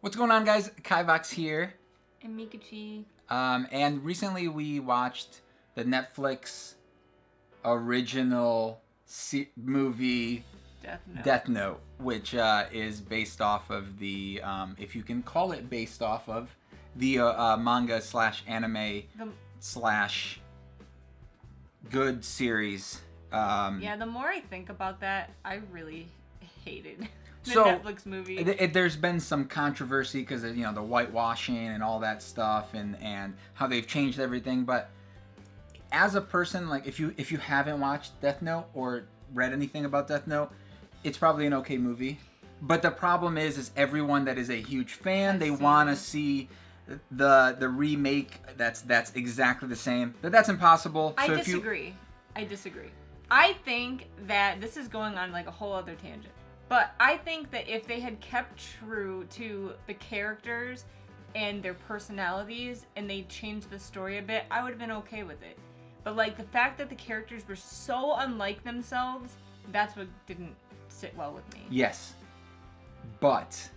What's going on, guys? Kivox here. And Meekachii. And recently we watched the Netflix original movie Death Note, which is based off of the, if you can call it based off of, the manga slash anime slash good series. Yeah, the more I think about that, I really hated the Netflix movie. There's been some controversy because of, the whitewashing and all that stuff, and how they've changed everything. But as a person, like if you haven't watched Death Note or read anything about Death Note, it's probably an okay movie. But the problem is everyone that is a huge fan, they want to see the remake that's exactly the same. But that's impossible. I disagree. I think that this is going on like a whole other tangent. But I think that if they had kept true to the characters and their personalities and they changed the story a bit, I would have been okay with it. But like the fact that the characters were so unlike themselves, that's what didn't sit well with me. Yes. But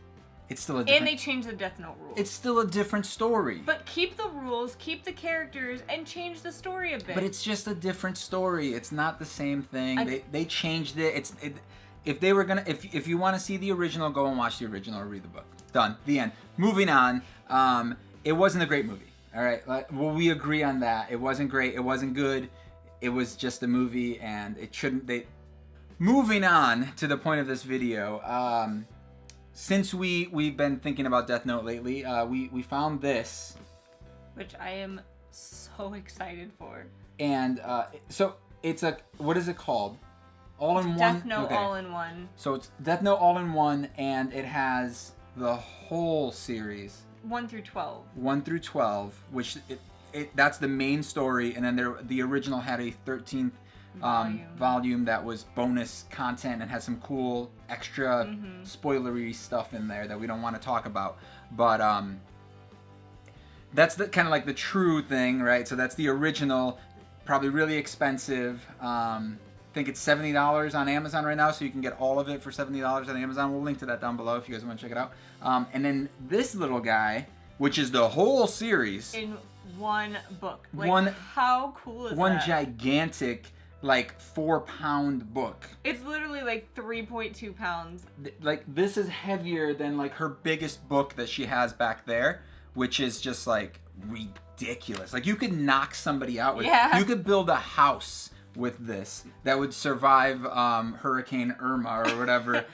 it's still a different... And they changed the Death Note rules. It's still a different story. But keep the rules, keep the characters, and change the story a bit. But it's just a different story. It's not the same thing. They changed it. If they were gonna, if you want to see the original, go and watch the original or read the book. Done. The end. Moving on. It wasn't a great movie. All right. Well, we agree on that. It wasn't great. It wasn't good. It was just a movie, and it shouldn't. Moving on to the point of this video. Since we've been thinking about Death Note lately, we found this, which I am so excited for. And so it's what is it called? All-in-one? Death Note All-in-One. So it's Death Note All-in-One, and it has the whole series. 1 through 12. 1 through 12, which that's the main story, and then the original had a 13th volume that was bonus content and has some cool extra spoilery stuff in there that we don't want to talk about. But that's the kind of like the true thing, right? So that's the original, probably really expensive. I think it's $70 on Amazon right now, so you can get all of it for $70 on Amazon. We'll link to that down below if you guys want to check it out. And then this little guy, which is the whole series in one book. Like, how cool is that? One gigantic, like 4-pound book. It's literally like 3.2 pounds. Like, this is heavier than like her biggest book that she has back there, which is just like ridiculous. Like, you could knock somebody out with it. You could build a house with this that would survive Hurricane Irma or whatever.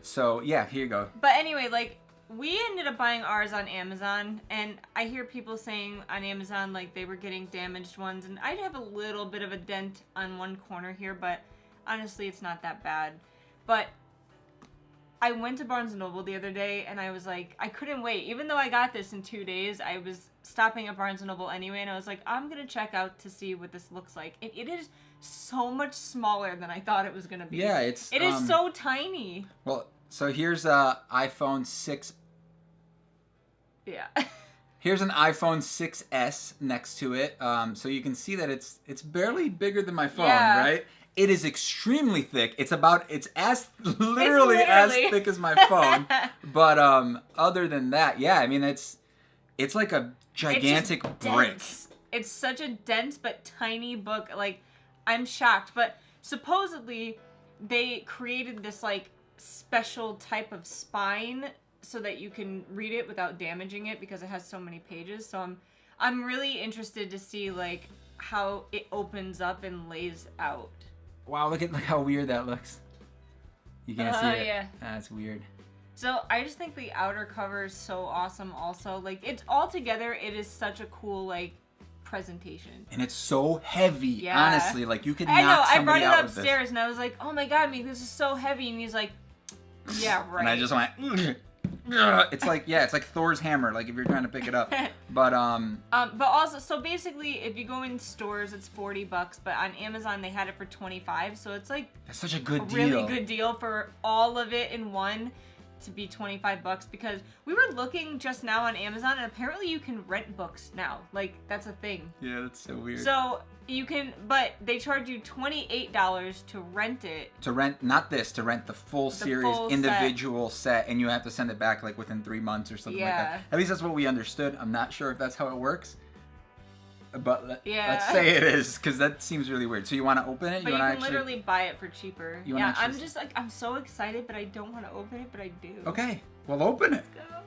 So yeah, here you go. But anyway, like, we ended up buying ours on Amazon, and I hear people saying on Amazon like they were getting damaged ones, and I have a little bit of a dent on one corner here, but honestly it's not that bad. But I went to Barnes & Noble the other day, and I was like, I couldn't wait. Even though I got this in 2 days, I was stopping at Barnes & Noble anyway, and I was like, I'm going to check out to see what this looks like. And it is so much smaller than I thought it was going to be. Yeah, it is so tiny. Well, so here's a iPhone 6. Yeah. Here's an iPhone 6s next to it, so you can see that it's barely bigger than my phone, right? It is extremely thick. It's literally as thick as my phone. But other than that, yeah, I mean it's like a gigantic brick. It's such a dense but tiny book. Like, I'm shocked. But supposedly they created this like special type of spine so that you can read it without damaging it because it has so many pages. So I'm really interested to see like how it opens up and lays out. Wow, look how weird that looks. You can't see it. Yeah. That's weird. So I just think the outer cover is so awesome also. Like, it's all together, it is such a cool, like, presentation. And it's so heavy, honestly. Like, you could knock somebody out with this. I brought it upstairs, and I was like, oh my god, this is so heavy. And he's like, yeah, right. And I just went, it's like Thor's hammer, like if you're trying to pick it up. But also, so basically, if you go in stores, it's $40, but on Amazon they had it for $25, so it's like that's such a good deal. Really good deal for all of it in one. to be $25 because we were looking just now on Amazon and apparently you can rent books now. Like, that's a thing. Yeah, that's so weird. So you can, but they charge you $28 to rent it. To rent, not this, to rent the full series, full individual set, and you have to send it back like within 3 months or something like that. At least that's what we understood. I'm not sure if that's how it works. But let's say it is, because that seems really weird. So you want to open it? But you can literally buy it for cheaper. Yeah, I'm just like, I'm so excited, but I don't want to open it, but I do. Okay, well open it. Let's go.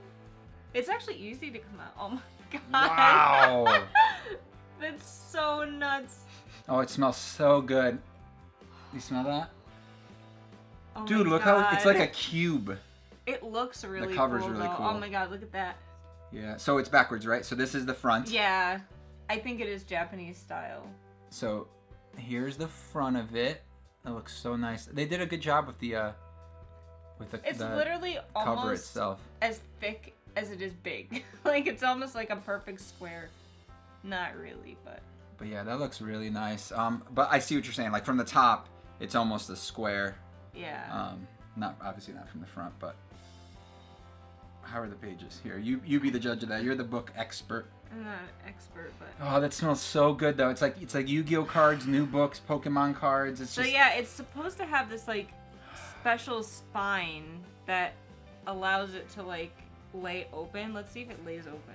It's actually easy to come out. Oh my god. Wow. That's so nuts. Oh, it smells so good. You smell that? Oh dude, look how it's like a cube. It looks really cool. The cover's really cool. Oh my god, look at that. Yeah, so it's backwards, right? So this is the front. Yeah. I think it is Japanese style. So here's the front of it. It looks so nice. They did a good job with the it's literally cover almost itself. As thick as it is big. Like it's almost like a perfect square. Not really, but yeah, that looks really nice. But I see what you're saying. Like from the top, it's almost a square. Yeah. Not obviously not from the front, but how are the pages here? You be the judge of that. You're the book expert. I'm not an expert, but oh, that smells so good though. It's like Yu-Gi-Oh cards, new books, Pokemon cards. It's so just... yeah, it's supposed to have this like special spine that allows it to like lay open. Let's see if it lays open.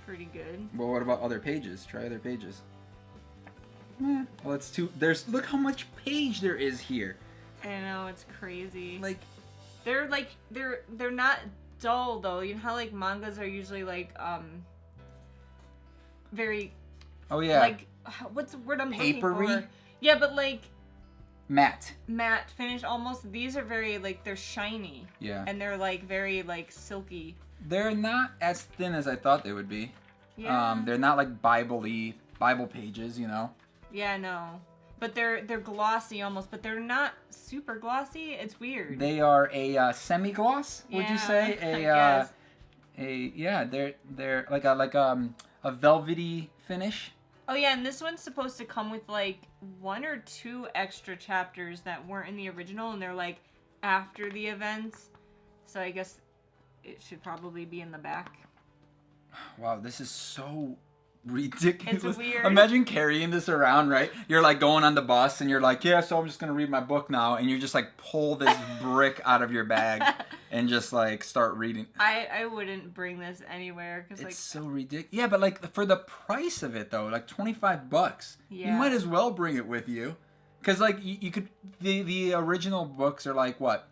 Pretty good. Well, what about other pages? Try other pages. Well, it's too. Look how much page there is here. I know, it's crazy. Like, they're not dull though. You know how like mangas are usually like very. Oh yeah. Like what's the word I'm looking papery? for? Yeah, but like matte finish almost. These are very like they're shiny. Yeah. And they're like very like silky. They're not as thin as I thought they would be. Yeah. They're not like Bible pages, you know. Yeah, no. But they're glossy almost, but they're not super glossy. It's weird. They are a semi-gloss, would you say? I guess. They're like a velvety finish. Oh yeah, and this one's supposed to come with like 1 or 2 extra chapters that weren't in the original, and they're like after the events. So I guess it should probably be in the back. Wow, this is so ridiculous. It's weird. Imagine carrying this around, right? You're like going on the bus and you're like, yeah, so I'm just gonna read my book now, and you just like pull this brick out of your bag and just like start reading. I wouldn't bring this anywhere because it's so ridiculous. Yeah, but like for the price of it though, like $25, yeah. You might as well bring it with you, because like you could the original books are like what,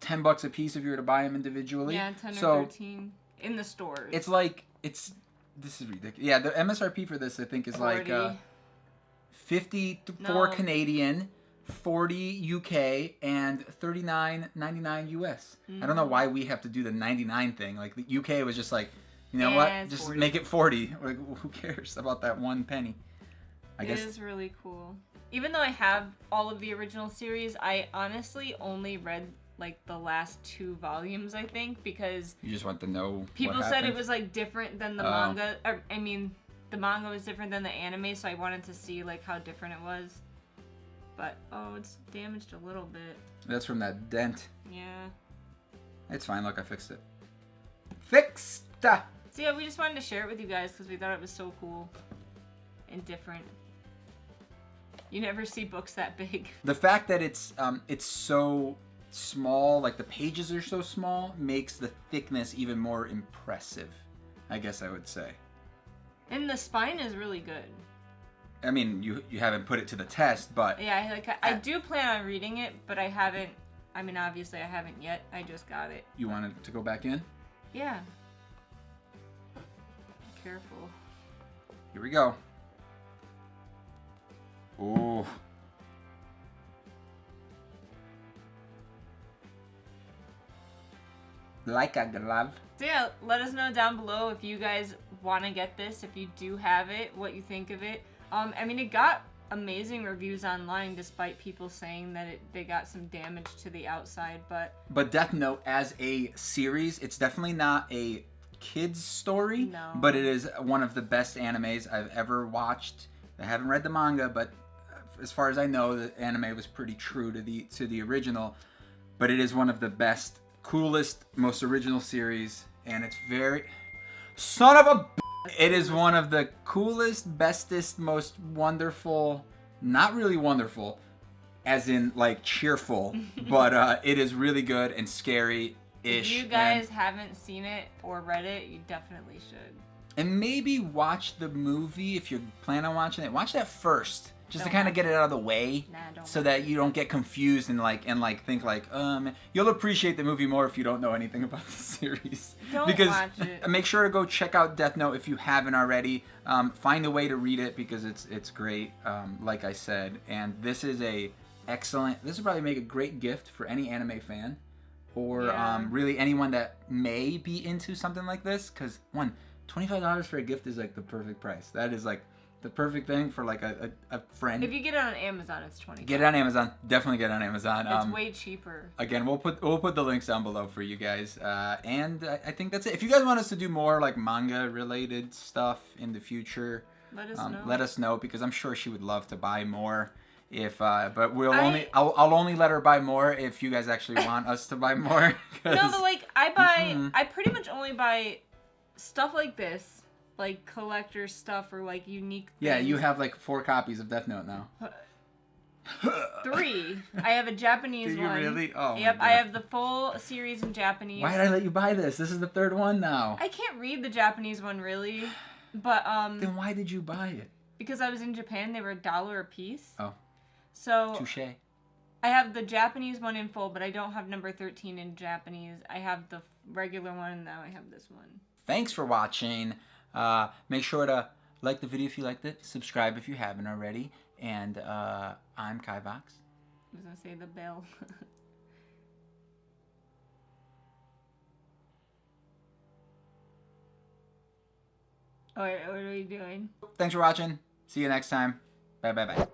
$10 a piece if you were to buy them individually. Yeah, 10 or 13 in the stores. It's like this is ridiculous. Yeah, the MSRP for this I think is 40. like 54 Canadian, 40 UK, and $39.99 US. I don't know why we have to do the 99 thing. Like the UK was just like, you know what? Just 40. Make it 40. Like who cares about that 1 penny? I guess it is really cool. Even though I have all of the original series, I honestly only read like the last 2 volumes, I think, because you just want to know. People said it was like different than the manga. Or, I mean, the manga was different than the anime, so I wanted to see like how different it was. But oh, it's damaged a little bit. That's from that dent. Yeah. It's fine. Look, I fixed it. Fixed. So yeah, we just wanted to share it with you guys because we thought it was so cool and different. You never see books that big. The fact that it's so small, like the pages are so small, makes the thickness even more impressive, I guess I would say. And the spine is really good. I mean, you haven't put it to the test, but yeah, I do plan on reading it, but I haven't. I mean, obviously I haven't yet. I just got it. You wanted to go back in? Yeah. Be careful. Here we go. Ooh. Like a glove. So yeah, let us know down below if you guys want to get this, if you do have it, what you think of it. I mean, it got amazing reviews online despite people saying that they got some damage to the outside, but DeathNote as a series, it's definitely not a kid's story, no. But it is one of the best animes I've ever watched. I haven't read the manga, but as far as I know, the anime was pretty true to the original. but it is one of the best, coolest, most original series, and it's very... Son of a... It is one of the coolest, bestest, most wonderful, not really wonderful, as in like cheerful, but it is really good and scary-ish. If you guys haven't seen it or read it, you definitely should. And maybe watch the movie if you plan on watching it. Watch that first, just to Don't kind of watch get it out of the way, so that you don't get confused and think like, you'll appreciate the movie more if you don't know anything about the series. Don't watch it. Make sure to go check out Death Note if you haven't already. Find a way to read it because it's great, like I said. And this is excellent. This would probably make a great gift for any anime fan, or really anyone that may be into something like this. Because $25 for a gift is like the perfect price. That is like the perfect thing for like a friend. If you get it on Amazon, it's $20. Get it on Amazon. Definitely get it on Amazon. It's way cheaper. Again, we'll put the links down below for you guys. And I think that's it. If you guys want us to do more like manga related stuff in the future, let us know. Let us know, because I'm sure she would love to buy more. But I'll only let her buy more if you guys actually want us to buy more. No, but like I pretty much only buy stuff like this, like collector stuff or like unique things. Yeah, you have like 4 copies of Death Note now. 3. I have a Japanese Do you one. really? Oh. Yep, I have the full series in Japanese. Why did I let you buy this? This is the 3rd one now. I can't read the Japanese one really, but Then why did you buy it? Because I was in Japan, they were $1 a piece. Oh. So touche. I have the Japanese one in full, but I don't have number 13 in Japanese. I have the regular one, and now I have this one. Thanks for watching. Make sure to like the video if you liked it. Subscribe if you haven't already. And I'm Kivox. I was going to say the bell. What are you doing? Thanks for watching. See you next time. Bye, bye, bye.